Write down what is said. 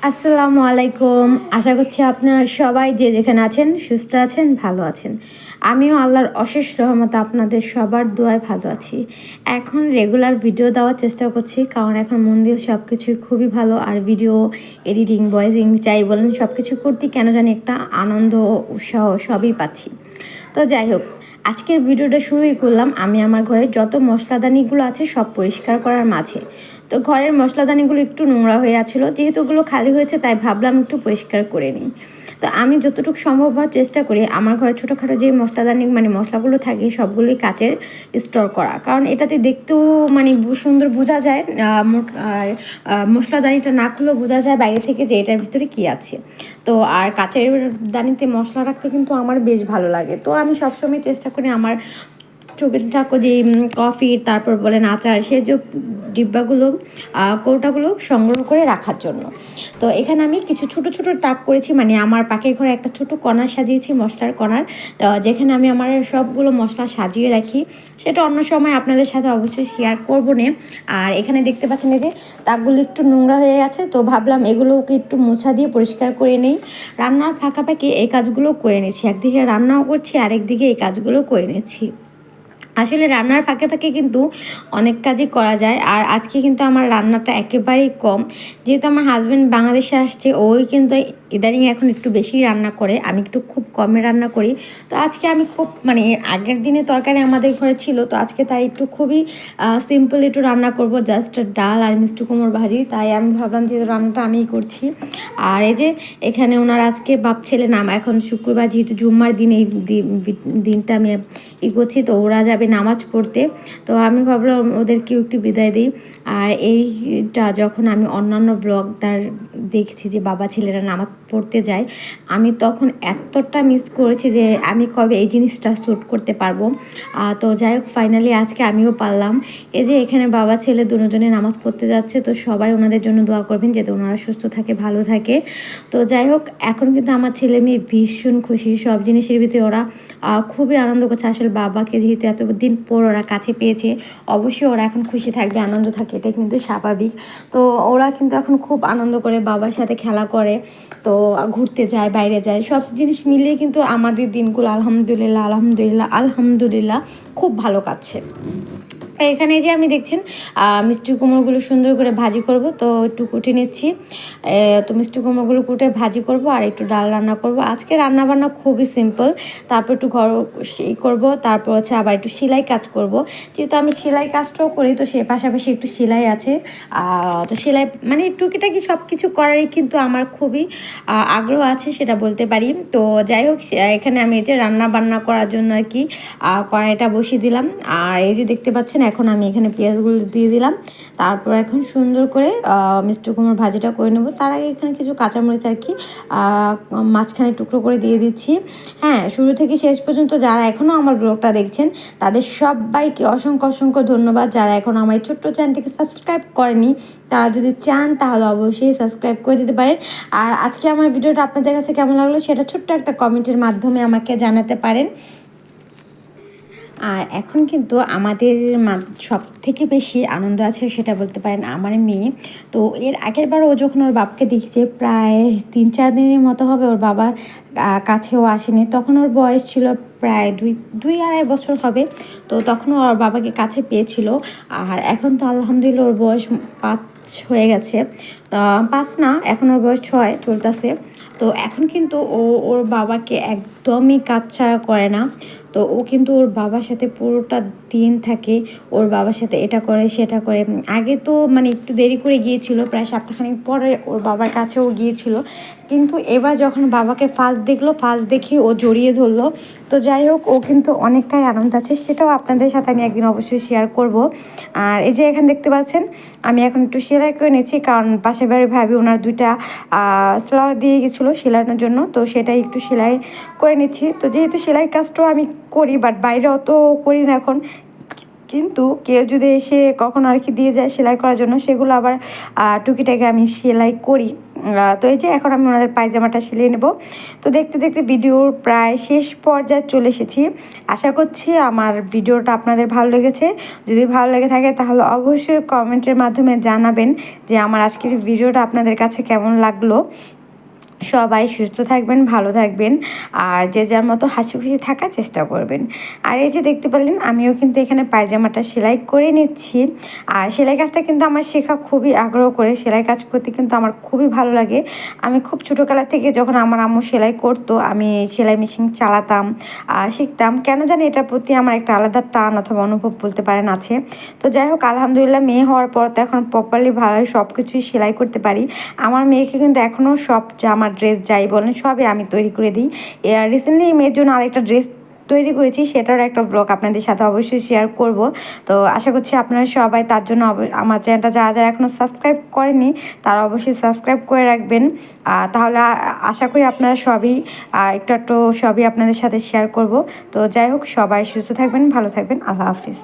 আসসালামু আলাইকুম। আশা করছি আপনারা সবাই যে যেখানে আছেন সুস্থ আছেন, ভালো আছেন। আমিও আল্লাহর অশেষ রহমতে আপনাদের সবার দোয়ায় ভালো আছি। এখন রেগুলার ভিডিও দেওয়ার চেষ্টা করছি, কারণ এখন মন দিয়ে সব কিছুই খুবই ভালো। আর ভিডিও এডিটিং, ভয়েসিং যাই বলেন সব কিছু করতে কেন জানি একটা আনন্দ, উৎসাহ সবই পাচ্ছি। তো যাই হোক, আজকের ভিডিওটা শুরুই করলাম আমি আমার ঘরে যত মশলাদানিগুলো আছে সব পরিষ্কার করার মাঝে। তো ঘরের মশলাদানিগুলো একটু নোংরা হয়ে আছিল, যেহেতু ওগুলো খালি হয়েছে তাই ভাবলাম একটু পরিষ্কার করে নিই। তো আমি যতটুকু সম্ভব হওয়ার চেষ্টা করি আমার ঘরে ছোটোখাটো যে মশলাদানি মানে মশলাগুলো থাকে সবগুলোই কাচের স্টোর করা, কারণ এটাতে দেখতেও মানে সুন্দর বোঝা যায়। আর মশলাদানিটা না খুলেও বোঝা যায় বাইরে থেকে যে এটার ভিতরে কী আছে। তো আর কাচের দানিতে মশলা রাখতে কিন্তু আমার বেশ ভালো লাগে। তো আমি সবসময় চেষ্টা করি আমার টুকটাক যে কফির, তারপর বলেন আচার, সে যে ডিব্বাগুলো কৌটাগুলো সংগ্রহ করে রাখার জন্য। তো এখানে আমি কিছু ছোট ছোট তাক করেছি, মানে আমার পাখির ঘরে একটা ছোট কর্নার সাজিয়েছি, মশলার কর্নার, যেখানে আমি আমার সবগুলো মশলা সাজিয়ে রাখি। সেটা অন্য সময় আপনাদের সাথে অবশ্যই শেয়ার করবো না। আর এখানে দেখতে পাচ্ছেন এই যে তাকগুলো একটু নোংরা হয়ে গেছে, তো ভাবলাম এগুলোকে একটু মোছা দিয়ে পরিষ্কার করে নেই। রান্নার ফাঁকাফাঁকি এই কাজগুলো করে নিয়েছি, একদিকে রান্নাও করছি আরেকদিকে এই কাজগুলো করে নিচ্ছি। আসলে রান্নার ফাঁকে ফাঁকে কিন্তু অনেক কাজই করা যায়। আর আজকে কিন্তু আমার রান্নাটা একেবারেই কম, যেহেতু আমার হাজব্যান্ড বাংলাদেশে আসছে, ওই কিন্তু ইদানিং এখন একটু বেশি রান্না করে, আমি একটু খুব কমে রান্না করি। তো আজকে আমি খুব মানে আগের দিনে তরকারি আমাদের ঘরে ছিল, তো আজকে তাই একটু খুবই সিম্পল একটু রান্না করব, জাস্ট ডাল আর মিষ্টি কুমড়োর ভাজি। তাই আমি ভাবলাম যে রান্নাটা আমিই করছি। আর এই যে এখানে ওনার আজকে বাপ ছেলে নাম, এখন শুক্রবার যেহেতু জুম্মার দিন, এই দিনটা আমি করছি, তো ওরা যাবে নামাজ পড়তে। তো আমি ভাবলাম ওদেরকেও একটু বিদায় দিই। আর এইটা যখন আমি অন্যান্য ব্লগদার দেখছি যে বাবা ছেলেরা নামাজ পড়তে যায়, আমি তখন এতটা মিস করেছি যে আমি কবে এই জিনিসটা শ্যুট করতে পারবো। তো যাই হোক, ফাইনালি আজকে আমিও পারলাম। এই যে এখানে বাবা ছেলে দুজনে নামাজ পড়তে যাচ্ছে, তো সবাই ওনাদের জন্য দোয়া করবেন যাতে ওনারা সুস্থ থাকে, ভালো থাকে। তো যাই হোক, এখন কিন্তু আমার ছেলে মেয়ে ভীষণ খুশি, সব জিনিসের ভিতরে ওরা খুবই আনন্দ করছে। আসলে বাবাকে যেহেতু এতদিন পর ওরা কাছে পেয়েছে, অবশ্যই ওরা এখন খুশি থাকবে, আনন্দ থাকে, এটা কিন্তু স্বাভাবিক। তো ওরা কিন্তু এখন খুব আনন্দ করে, বাবার সাথে খেলা করে, তো ঘুরতে যায়, বাইরে যায়, সব জিনিস মিলিয়ে কিন্তু আমাদের দিনগুলো আলহামদুলিল্লাহ আলহামদুলিল্লাহ আলহামদুলিল্লাহ খুব ভালো কাটছে। এখানে যে আমি দেখছেন মিষ্টি কুমড়োগুলো সুন্দর করে ভাজি করব, তো একটু কুটে নিচ্ছি। তো মিষ্টি কুমড়োগুলো কুটে ভাজি করব আর একটু ডাল রান্না করব। আজকে রান্না বান্না খুবই সিম্পল, তারপর একটু ঘর করব, তারপর হচ্ছে আবার একটু সেলাই কাজ করব। যেহেতু আমি সেলাই কাজটাও করি, তো সে পাশাপাশি একটু সেলাই আছে। তো সেলাই মানে টুকিটাকি সব কিছু করারই কিন্তু আমার খুবই আগ্রহ আছে, সেটা বলতে পারি। তো যাই হোক, এখানে আমি এই যে রান্না বান্না করার জন্য আর কি কড়াইটা বসিয়ে দিলাম। আর এই যে দেখতে পাচ্ছেন এখন আমি এখানে পেঁয়াজগুলো দিয়ে দিলাম। তারপর এখন সুন্দর করে মিষ্টি কুমড়োর ভাজিটা করে নেব। তার আগে এখানে কিছু কাঁচামরিচ আর কি মাঝখানে টুকরো করে দিয়ে দিচ্ছি। হ্যাঁ, শুরু থেকে শেষ পর্যন্ত যারা এখনও আমার ব্লগটা দেখছেন তাদের সবাইকে অসংখ্য অসংখ্য ধন্যবাদ। যারা এখন আমার এই ছোট্ট চ্যানেলটিকে সাবস্ক্রাইব করেনি, তারা যদি চান তাহলে অবশ্যই সাবস্ক্রাইব করে দিতে পারেন। আর আজকে আমার ভিডিওটা আপনাদের কাছে কেমন লাগলো সেটা ছোট্ট একটা কমেন্টের মাধ্যমে আমাকে জানাতে পারেন। আর এখন কিন্তু আমাদের সব থেকে বেশি আনন্দ আছে সেটা বলতে পারেন আমার মেয়ে। তো এর আগের বার ও যখন ওর বাপকে দেখেছে, প্রায় 3-4 দিনের মতো হবে ওর বাবার কাছেও আসেনি, তখন ওর বয়স ছিল প্রায় 2-2.5 বছর হবে। তো তখন ওর বাবাকে কাছে পেয়েছিল। আর এখন তো আলহামদুলিল্লাহ ওর বয়স 5 হয়ে গেছে। তো 5 না, এখন ওর বয়স 6 চলতেছে। তো এখন কিন্তু ও ওর বাবাকে একদমই কাছছাড়া করে না। তো ও কিন্তু ওর বাবার সাথে পুরোটা দিন থাকে, ওর বাবার সাথে এটা করে সেটা করে। আগে তো মানে একটু দেরি করে গিয়েছিল, প্রায় সপ্তাহখানেক পরে ওর বাবার কাছেও গিয়েছিল, কিন্তু এবার যখন বাবাকে ফার্স্ট দেখলো, ফার্স্ট দেখে ও জড়িয়ে ধরলো। তো যাই হোক, ও কিন্তু অনেকটাই আনন্দ আছে, সেটাও আপনাদের সাথে আমি একদিন অবশ্যই শেয়ার করব। আর এই যে এখানে দেখতে পাচ্ছেন আমি এখন একটু সেলাই করে নিচ্ছি, কারণ পাশের বাড়ির ভাবি ওনার 2টা সেলাই দিয়ে গেছিলো সেলানোর জন্য, তো সেটাই একটু সেলাই করে নিচ্ছি। তো যেহেতু সেলাই কাজটাও আমি করি, বাট বাইরে অত করি না এখন, কিন্তু কেউ যদি এসে কখন আর কি দিয়ে যায় সেলাই করার জন্য, সেগুলো আবার টুকিটাকে আমি সেলাই করি। তো এই যে এখন আমি ওনাদের পায়জামাটা সিলিয়ে নেব। তো দেখতে দেখতে ভিডিওর প্রায় শেষ পর্যায়ে চলে এসেছি। আশা করছি আমার ভিডিওটা আপনাদের ভালো লেগেছে। যদি ভালো লেগে থাকে তাহলে অবশ্যই কমেন্টের মাধ্যমে জানাবেন যে আমার আজকের ভিডিওটা আপনাদের কাছে কেমন লাগলো। সবাই সুস্থ থাকবেন, ভালো থাকবেন, আর যে যার মতো হাসি খুশি থাকার চেষ্টা করবেন। আর এই যে দেখতে পেলেন আমিও কিন্তু এখানে পায়জামাটা সেলাই করে নিচ্ছি। আর সেলাই কাজটা কিন্তু আমার শেখা খুবই আগ্রহ করে, সেলাই কাজ করতে কিন্তু আমার খুবই ভালো লাগে। আমি খুব ছোটোবেলা থেকে যখন আমার আম্মু সেলাই করতো আমি সেলাই মেশিন চালাতাম, শিখতাম। কেন জানি এটার প্রতি আমার একটা আলাদা টান অথবা অনুভব বলতে পারেন আছে। তো যাই হোক, আলহামদুলিল্লাহ মেয়ে হওয়ার পর তো এখন প্রপারলি ভালোই সব কিছুই সেলাই করতে পারি। আমার মেয়েকে কিন্তু এখনও সব জামা ড্রেস যাই বলেন সবই আমি তৈরি করে দিই। রিসেন্টলি মেয়ের জন্য আরেকটা ড্রেস তৈরি করেছি, সেটার একটা ব্লগ আপনাদের সাথে অবশ্যই শেয়ার করব। তো আশা করছি আপনারা সবাই তার জন্য আমার চ্যানেলটা যারা যারা এখনও সাবস্ক্রাইব করেনি তারা অবশ্যই সাবস্ক্রাইব করে রাখবেন। তাহলে আশা করি আপনারা সবই একটু একটু সবই আপনাদের সাথে শেয়ার করব। তো যাই হোক, সবাই সুস্থ থাকবেন, ভালো থাকবেন। আল্লাহ হাফিজ।